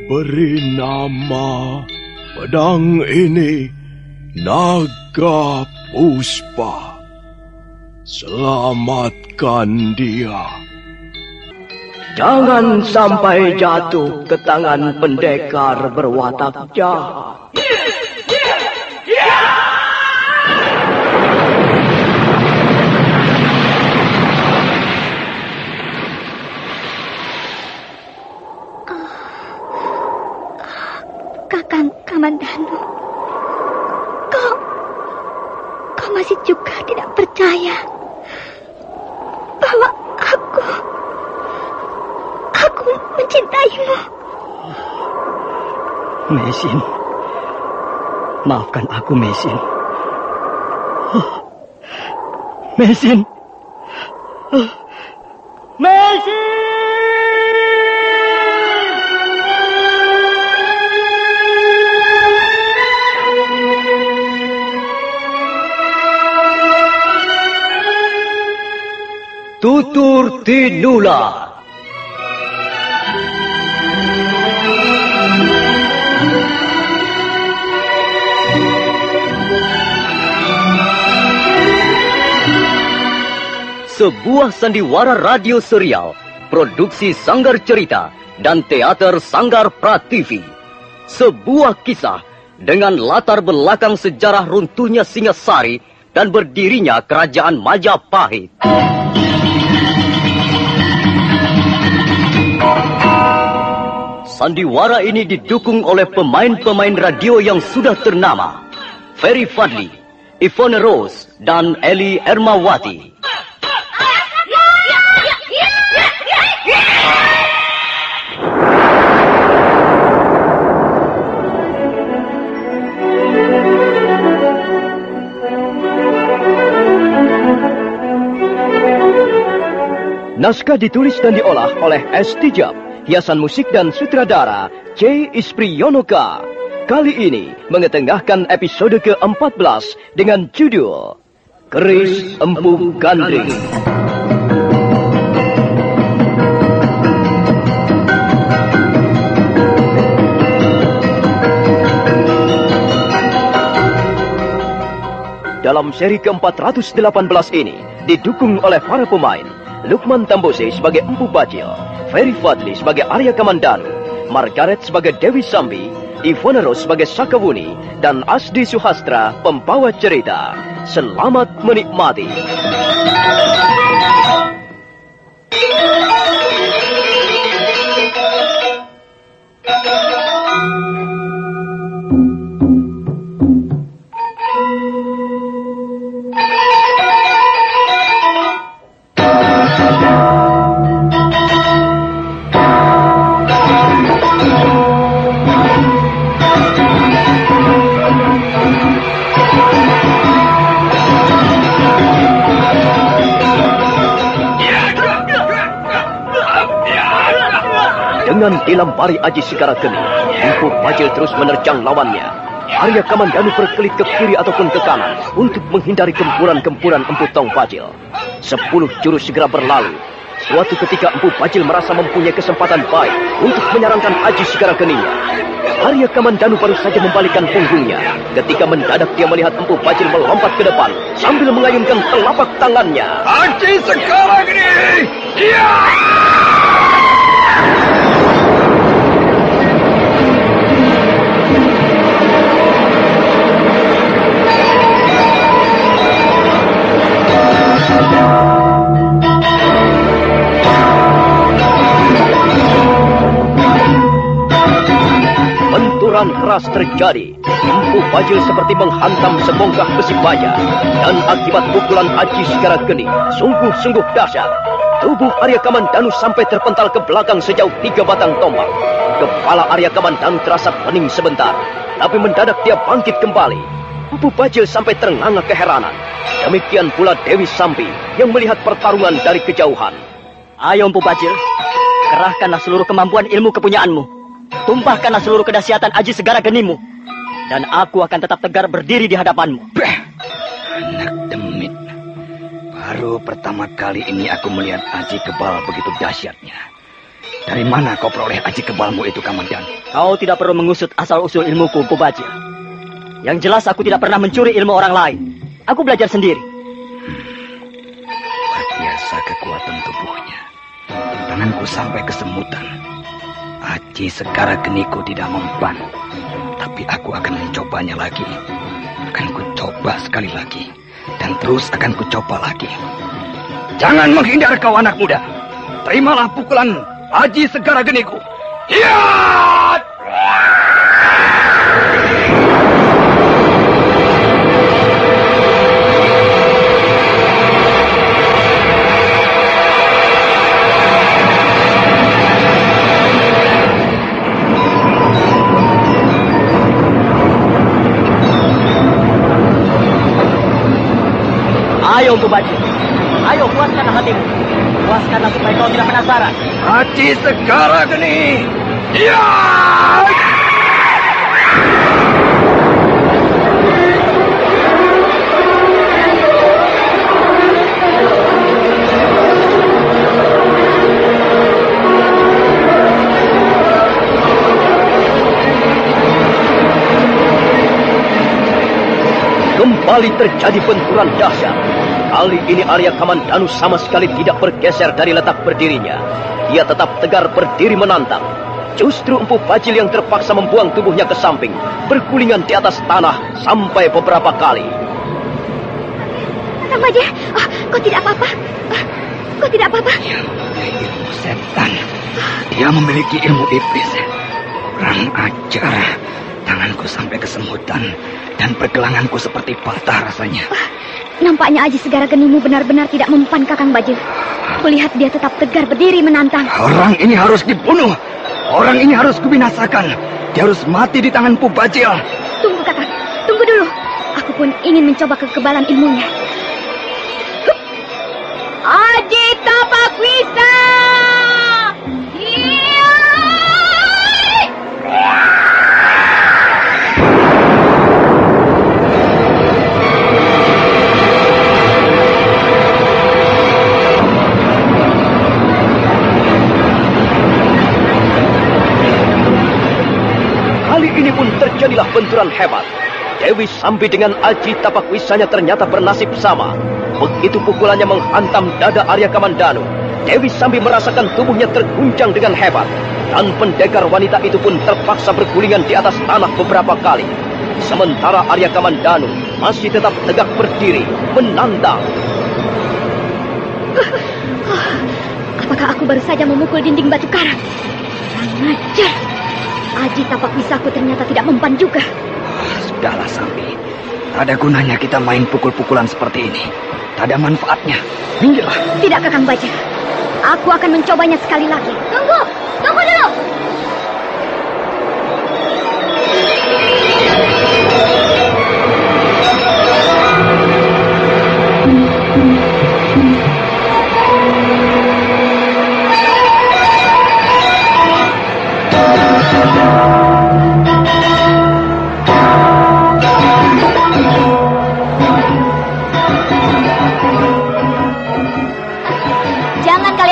Beri nama pedang ini Naga Puspa. Selamatkan dia. Jangan sampai jatuh ke tangan pendekar berwatak jahat. Kakang Kamandanu, kau masih juga tidak percaya bahwa aku mencintaimu. Mesin, maafkan aku, Mesin. Mesin. Mesin! Tutur Tinula. Sebuah sandiwara radio serial, produksi Sanggar Cerita dan teater Sanggar Prativi. Sebuah kisah dengan latar belakang sejarah runtuhnya Singasari dan berdirinya Kerajaan Majapahit. Sandiwara ini didukung oleh pemain-pemain radio yang sudah ternama, Ferry Fadli, Ivone Rose, dan Eli Ermawati. Naskah ditulis dan diolah oleh S. Tijab, hiasan musik dan sutradara C. Ispriyonoka. Kali ini mengetengahkan episode ke-14 dengan judul Keris Empu Gandring. Dalam seri ke-418 ini didukung oleh para pemain Lukman Tambose sebagai Empu Bajil, Ferry Fadli sebagai Arya Kamandanu, Margaret sebagai Dewi Sambi, Ivone Rose sebagai Sakawuni, dan Asdi Suhastra pembawa cerita. Selamat menikmati. Dengan dilempari Aji Segara Geni, Empu Bajil terus menerjang lawannya. Arya Kamandanu berkelit ke kiri ataupun ke kanan untuk menghindari gempuran-gempuran Empu Tong Bajil. 10 jurus segera berlalu. Suatu ketika Empu Bajil merasa mempunyai kesempatan baik untuk menyerangkan Aji Segara Geninya. Arya Kamandanu baru saja membalikkan punggungnya ketika mendadak dia melihat Empu Bajil melompat ke depan sambil mengayunkan telapak tangannya. Aji Segara Geni! Ya! Benturan keras terjadi. Empu Bajil seperti menghantam sebongkah besi baja. Dan akibat pukulan Aji Segara Geni sungguh-sungguh dahsyat. Tubuh Arya Kamandanu sampai terpental ke belakang sejauh 3 batang tombak. Kepala Arya Kamandanu terasa pening sebentar, tapi mendadak dia bangkit kembali. Empu Bajil sampai ternganga keheranan. Demikian pula Dewi Sambi yang melihat pertarungan dari kejauhan. Ayo Empu Bajil, kerahkanlah seluruh kemampuan ilmu kepunyaanmu. Tumpahkanlah seluruh kedahsyatan Aji Segara Genimu. Dan aku akan tetap tegar berdiri di hadapanmu. Anak demit. Baru pertama kali ini aku melihat Aji kebal begitu dahsyatnya. Dari mana kau peroleh aji kebalmu itu, Kamandanu? Kau tidak perlu mengusut asal-usul ilmuku, Empu Bajil. Yang jelas aku tidak pernah mencuri ilmu orang lain. Aku belajar sendiri. Luar biasa kekuatan tubuhnya. Tanganku sampai kesemutan. Aji Segara Geniku tidak mempan. Tapi aku akan mencobanya lagi. Akan kucoba sekali lagi. Dan terus akan kucoba lagi. Jangan menghindar kau anak muda. Terimalah pukulan Aji Segara Geniku. Ya! Ayo, Empu Bajil. Ayo, puaskanlah hatimu. Puaskanlah supaya kau tidak penasaran. Aji Segara Geni. Ya! Kembali terjadi benturan dahsyat. Kali ini Arya Kamandanu sama sekali tidak bergeser dari letak berdirinya. Dia tetap tegar berdiri menantang. Justru Empu Bajil yang terpaksa membuang tubuhnya ke samping, bergulingan di atas tanah sampai beberapa kali. Kakang Bajil, kau tidak apa-apa? Kau tidak apa-apa? Dia memiliki ilmu setan. Dia memiliki ilmu iblis. Kurang ajar. Tanganku sampai kesemutan dan pergelanganku seperti patah rasanya. Nampaknya Aji Segara Genimu benar-benar tidak mempan, Kakang Bajil. Kulihat dia tetap tegar berdiri menantang. Orang ini harus dibunuh. Orang ini harus kubinasakan. Dia harus mati di tangan Empu Bajil. Tunggu, Kakang. Tunggu dulu. Aku pun ingin mencoba kekebalan ilmunya. Aji Tapak Wisa! Kali ini pun terjadilah benturan hebat. Dewi Sambi dengan Aji Tapak Wisanya ternyata bernasib sama. Begitu pukulannya menghantam dada Arya Kamandanu, Dewi Sambi merasakan tubuhnya terguncang dengan hebat. Dan pendekar wanita itu pun terpaksa bergulingan di atas tanah beberapa kali. Sementara Arya Kamandanu masih tetap tegak berdiri, menantang. Apakah aku baru saja memukul dinding batu karang? Kurang ajar. Aji Tapak Wisaku ternyata tidak mempan juga. Sudahlah, Sambi. Tak ada gunanya kita main pukul-pukulan seperti ini. Tak ada manfaatnya. Minggirlah. Tidak, Kakang Bajil. Aku akan mencobanya sekali lagi. Tunggu! Tunggu dulu!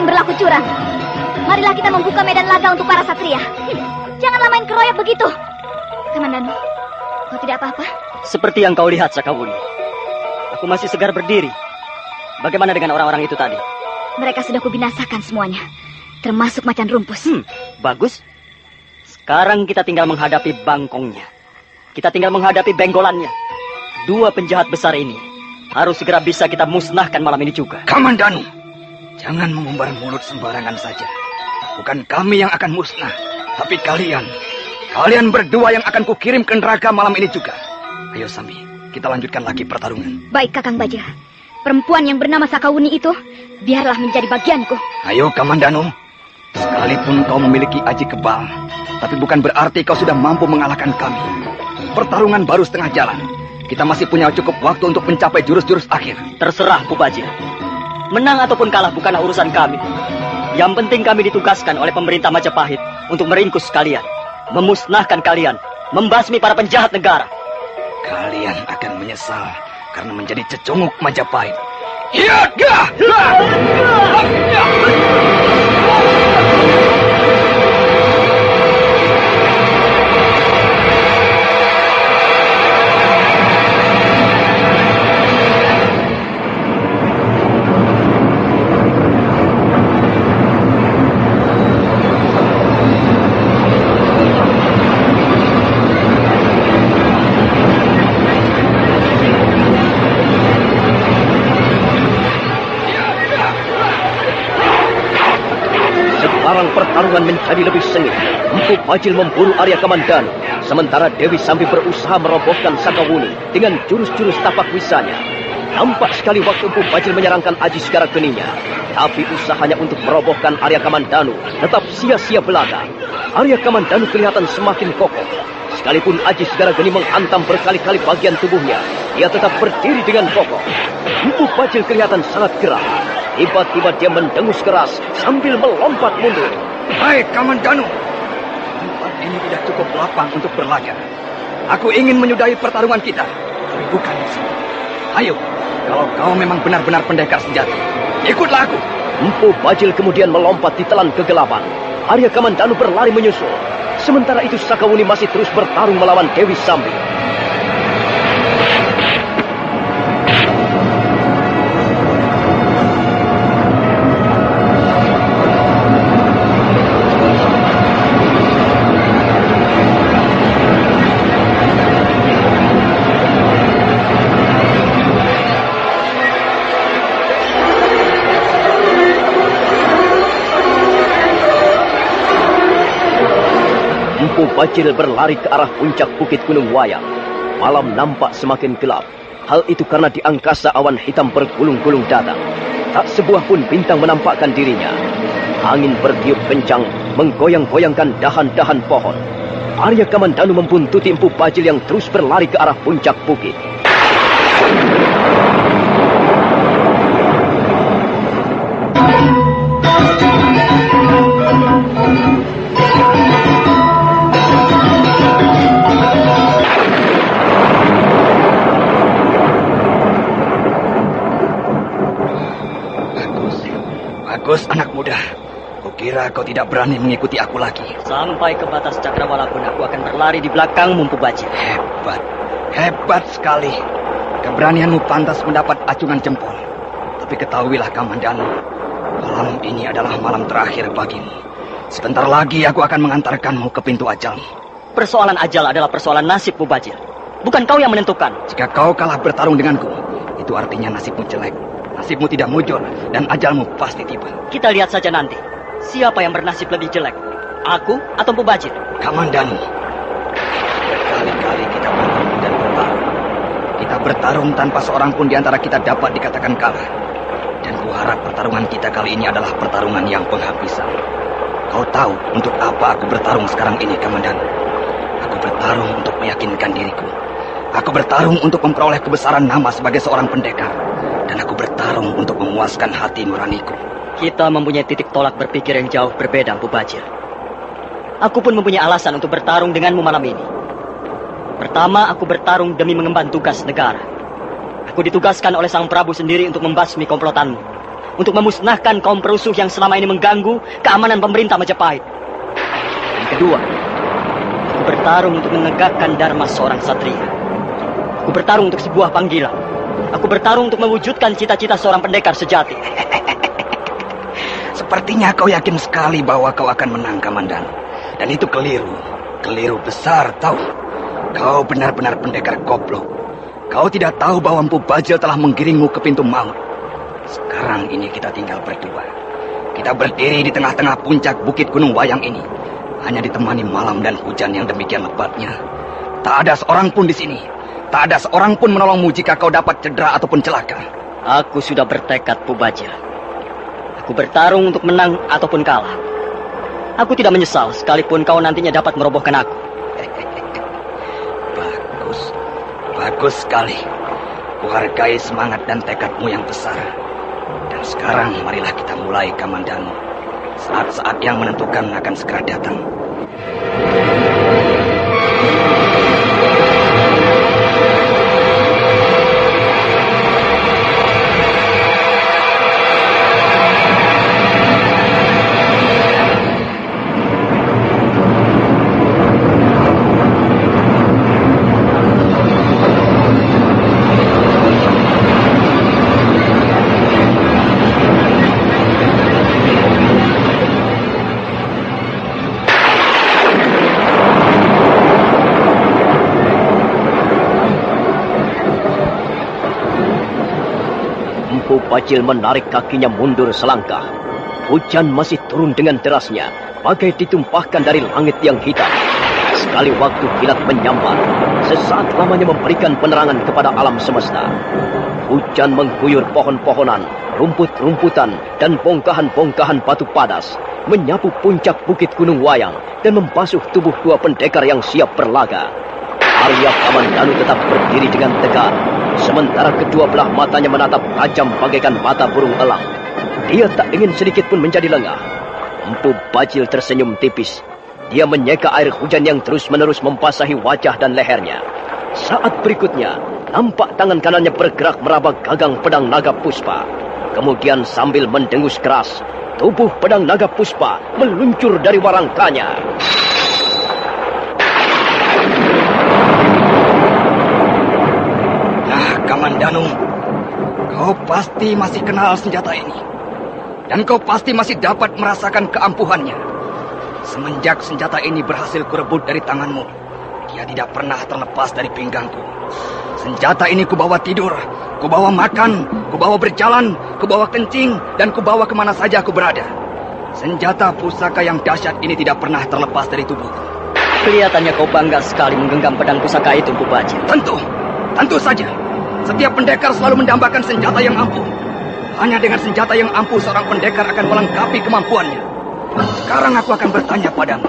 Berlaku curang. Marilah kita membuka medan laga untuk para satria. Janganlah main keroyak begitu. Kamandanu, kau tidak apa-apa? Seperti yang kau lihat, Sakawuni. Aku masih segar berdiri. Bagaimana dengan orang-orang itu tadi? Mereka sudah kubinasakan semuanya, termasuk macan rumpus. Bagus. Sekarang kita tinggal menghadapi bangkongnya. Kita tinggal menghadapi benggolannya. Dua penjahat besar ini harus segera bisa kita musnahkan malam ini juga. Kamandanu, jangan mengumbar mulut sembarangan saja. Bukan kami yang akan musnah, tapi kalian. Kalian berdua yang akan kukirim ke neraka malam ini juga. Ayo Sambi, kita lanjutkan lagi pertarungan. Baik, Kakang Bajil. Perempuan yang bernama Sakawuni itu, biarlah menjadi bagianku. Ayo Kamandanu, sekalipun kau memiliki aji kebal, tapi bukan berarti kau sudah mampu mengalahkan kami. Pertarungan baru setengah jalan. Kita masih punya cukup waktu untuk mencapai jurus-jurus akhir. Terserah, Empu Bajil. Menang ataupun kalah bukanlah urusan kami. Yang penting kami ditugaskan oleh pemerintah Majapahit untuk meringkus kalian, memusnahkan kalian, membasmi para penjahat negara. Kalian akan menyesal karena menjadi cecunguk Majapahit. Ya! sekarang pertarungan menjadi lebih sengit. Empu Bajil memburu Arya Kamandanu, sementara Dewi Sambi berusaha merobohkan Sakawuni dengan jurus-jurus tapak wisanya. Nampak sekali waktu Empu Bajil menyerangkan Aji Segara Geninya, tapi usahanya untuk merobohkan Arya Kamandanu tetap sia-sia belaka. Arya Kamandanu kelihatan semakin kokoh. Sekalipun Aji Segara Geni menghantam berkali-kali bagian tubuhnya, dia tetap berdiri dengan kokoh. Empu Bajil kelihatan sangat gerak. Tiba-tiba dia mendengus keras sambil melompat mundur. Hai Kamandanu, tempat ini tidak cukup lapang untuk berlaga. Aku ingin menyudahi pertarungan kita, tapi bukan di sini. Ayo, kalau kau memang benar-benar pendekar sejati, ikutlah aku. Empu Bajil kemudian melompat di telan kegelapan. Arya Kamandanu berlari menyusul. Sementara itu Sakawuni masih terus bertarung melawan Dewi Sambi. Empu Bajil berlari ke arah puncak bukit Gunung Wayang. Malam nampak semakin gelap. Hal itu karena di angkasa awan hitam bergulung-gulung datang. Tak sebuah pun bintang menampakkan dirinya. Angin bertiup kencang, menggoyang-goyangkan dahan-dahan pohon. Arya Kamandanu membuntuti Empu Bajil yang terus berlari ke arah puncak bukit. Bagus, anak muda. Kukira kau tidak berani mengikuti aku lagi. Sampai ke batas cakrawala pun aku akan berlari di belakang Empu Bajil. Hebat, hebat sekali. Keberanianmu pantas mendapat acungan jempol. Tapi ketahuilah Kamandanu, malam ini adalah malam terakhir bagimu. Sebentar lagi aku akan mengantarkanmu ke pintu ajalmu. Persoalan ajal adalah persoalan nasib, Empu Bajil. Bukan kau yang menentukan. Jika kau kalah bertarung denganku, itu artinya nasibmu jelek. Nasibmu tidak mujur dan ajalmu pasti tiba. Kita lihat saja nanti. Siapa yang bernasib lebih jelek? Aku atau Empu Bajil? Kamandanu, berkali-kali kita bertemu dan bertarung. Kita bertarung tanpa seorang pun di antara kita dapat dikatakan kalah. Dan kuharap pertarungan kita kali ini adalah pertarungan yang penghabisan. Kau tahu untuk apa aku bertarung sekarang ini, Kamandanu? Aku bertarung untuk meyakinkan diriku. Aku bertarung untuk memperoleh kebesaran nama sebagai seorang pendekar. Dan aku bertarung untuk memuaskan hati nuraniku. Kita mempunyai titik tolak berpikir yang jauh berbeda, Empu Bajil. Aku pun mempunyai alasan untuk bertarung denganmu malam ini. Pertama, aku bertarung demi mengemban tugas negara. Aku ditugaskan oleh Sang Prabu sendiri untuk membasmi komplotanmu. Untuk memusnahkan kaum perusuh yang selama ini mengganggu keamanan pemerintah Majapahit. Dan kedua, aku bertarung untuk menegakkan dharma seorang satria. Aku bertarung untuk sebuah panggilan. Aku bertarung untuk mewujudkan cita-cita seorang pendekar sejati. Sepertinya kau yakin sekali bahwa kau akan menang, Kamandanu. Dan itu keliru. Keliru besar, tahu? Kau benar-benar pendekar goblok. Kau tidak tahu bahwa Empu Bajil telah menggiringmu ke pintu maut. Sekarang ini kita tinggal berdua. Kita berdiri di tengah-tengah puncak bukit Gunung Wayang ini. Hanya ditemani malam dan hujan yang demikian lebatnya. Tak ada seorang pun di sini. Tak ada seorang pun menolongmu jika kau dapat cedera ataupun celaka. Aku sudah bertekad, Empu Bajil. Aku bertarung untuk menang ataupun kalah. Aku tidak menyesal sekalipun kau nantinya dapat merobohkan aku. Bagus. Bagus sekali. Kuhargai semangat dan tekadmu yang besar. Dan sekarang marilah kita mulai, Kamandanu. Saat-saat yang menentukan akan segera datang. Empu Bajil menarik kakinya mundur selangkah. Hujan masih turun dengan derasnya, bagai ditumpahkan dari langit yang hitam. Sekali waktu kilat menyambar, sesaat lamanya memberikan penerangan kepada alam semesta. Hujan mengguyur pohon-pohonan, rumput-rumputan, dan bongkahan-bongkahan batu padas, menyapu puncak bukit Gunung Wayang, dan membasuh tubuh dua pendekar yang siap berlaga. Arya Kamandanu tetap berdiri dengan tegar, sementara kedua belah matanya menatap tajam bagaikan mata burung elang. Dia tak ingin sedikit pun menjadi lengah. Empu Bajil tersenyum tipis. Dia menyeka air hujan yang terus-menerus membasahi wajah dan lehernya. Saat berikutnya, nampak tangan kanannya bergerak meraba gagang pedang naga puspa. Kemudian sambil mendengus keras, tubuh pedang naga puspa meluncur dari warangkanya. Nah, Kamandanu, kau pasti masih kenal senjata ini. Dan kau pasti masih dapat merasakan keampuhannya. Semenjak senjata ini berhasil kurebut dari tanganmu, dia tidak pernah terlepas dari pinggangku. Senjata ini kubawa tidur, kubawa makan, kubawa berjalan, kubawa kencing, dan kubawa kemana saja aku berada. Senjata pusaka yang dahsyat ini tidak pernah terlepas dari tubuhku. Kelihatannya kau bangga sekali menggenggam pedang pusaka itu, Empu Bajil. Tentu saja. Setiap pendekar selalu mendambakan senjata yang ampuh. Hanya dengan senjata yang ampuh seorang pendekar akan melengkapi kemampuannya. Sekarang aku akan bertanya padamu.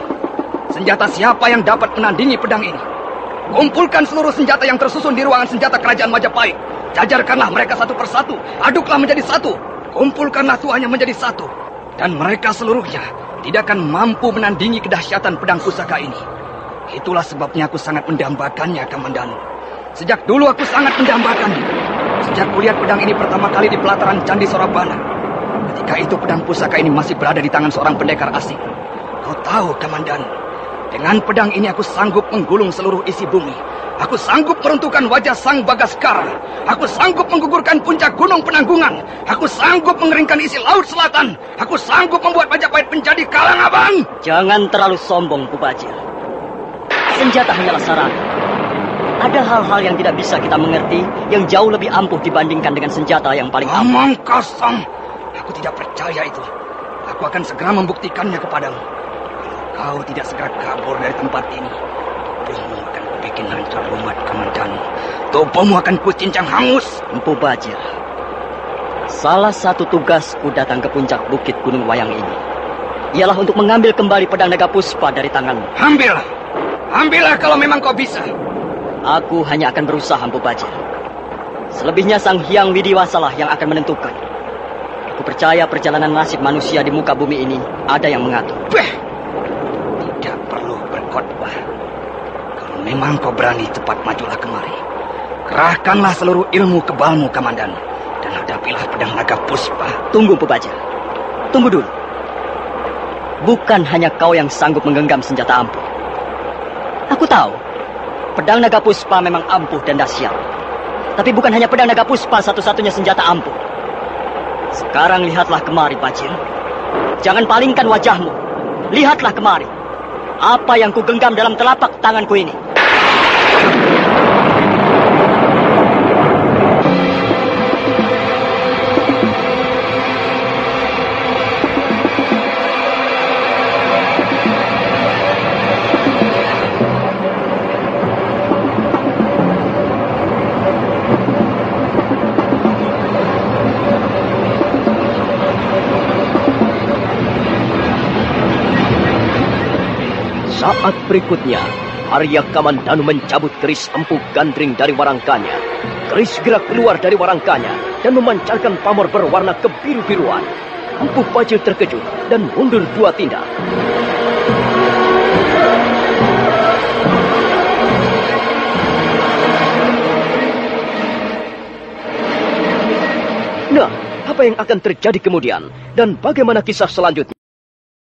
Senjata siapa yang dapat menandingi pedang ini? Kumpulkan seluruh senjata yang tersusun di ruangan senjata kerajaan Majapahit. Jajarkanlah mereka satu persatu. Aduklah menjadi satu. Kumpulkanlah tuanya menjadi satu. Dan mereka seluruhnya tidak akan mampu menandingi kedahsyatan pedang pusaka ini. Itulah sebabnya aku sangat mendambakannya, Kamandanu. Sejak dulu aku sangat mendambakannya. Sejak kulihat pedang ini pertama kali di pelataran Candi Sorabana. Ketika itu pedang pusaka ini masih berada di tangan seorang pendekar asing. Kau tahu, Kamandanu, dengan pedang ini aku sanggup menggulung seluruh isi bumi. Aku sanggup meruntuhkan wajah Sang Bagaskara. Aku sanggup menggugurkan puncak gunung Penanggungan. Aku sanggup mengeringkan isi laut selatan. Aku sanggup membuat Majapahit menjadi Kalangabang. Jangan terlalu sombong, Empu Bajil. Senjata hanyalah sarana. Ada hal-hal yang tidak bisa kita mengerti, yang jauh lebih ampuh dibandingkan dengan senjata yang paling ampuh. Omong kosong. Aku tidak percaya itu. Aku akan segera membuktikannya kepadamu. Kalau kau tidak segera kabur dari tempat ini, tubuhmu akan kubikin hancur rumat, Kamandanu. Tubuhmu akan kucincang hangus. Empu Bajil, salah satu tugasku datang ke puncak bukit Gunung Wayang ini ialah untuk mengambil kembali pedang naga puspa dari tanganmu. Ambillah kalau memang kau bisa. Aku hanya akan berusaha, Empu Bajil. Selebihnya Sang Hyang Widiwasalah yang akan menentukan. Aku percaya perjalanan nasib manusia di muka bumi ini ada yang mengatur. Tidak perlu berkhotbah. Kalau memang kau berani, cepat majulah kemari. Kerahkanlah seluruh ilmu kebalmu, Kamandanu, dan hadapilah pedang naga puspa. Tunggu, Empu Bajil. Tunggu dulu. Bukan hanya kau yang sanggup menggenggam senjata ampuh. Aku tahu pedang naga puspa memang ampuh dan dahsyat. Tapi bukan hanya pedang naga puspa satu-satunya senjata ampuh. Sekarang lihatlah kemari, Bajil. Jangan palingkan wajahmu. Lihatlah kemari. Apa yang kugenggam dalam telapak tanganku ini. Saat berikutnya, Arya Kamandanu mencabut keris Empu Gandring dari warangkanya. Keris gerak keluar dari warangkanya dan memancarkan pamor berwarna kebiru-biruan. Empu Bajil terkejut dan mundur 2 tindak. Nah, apa yang akan terjadi kemudian? Dan bagaimana kisah selanjutnya?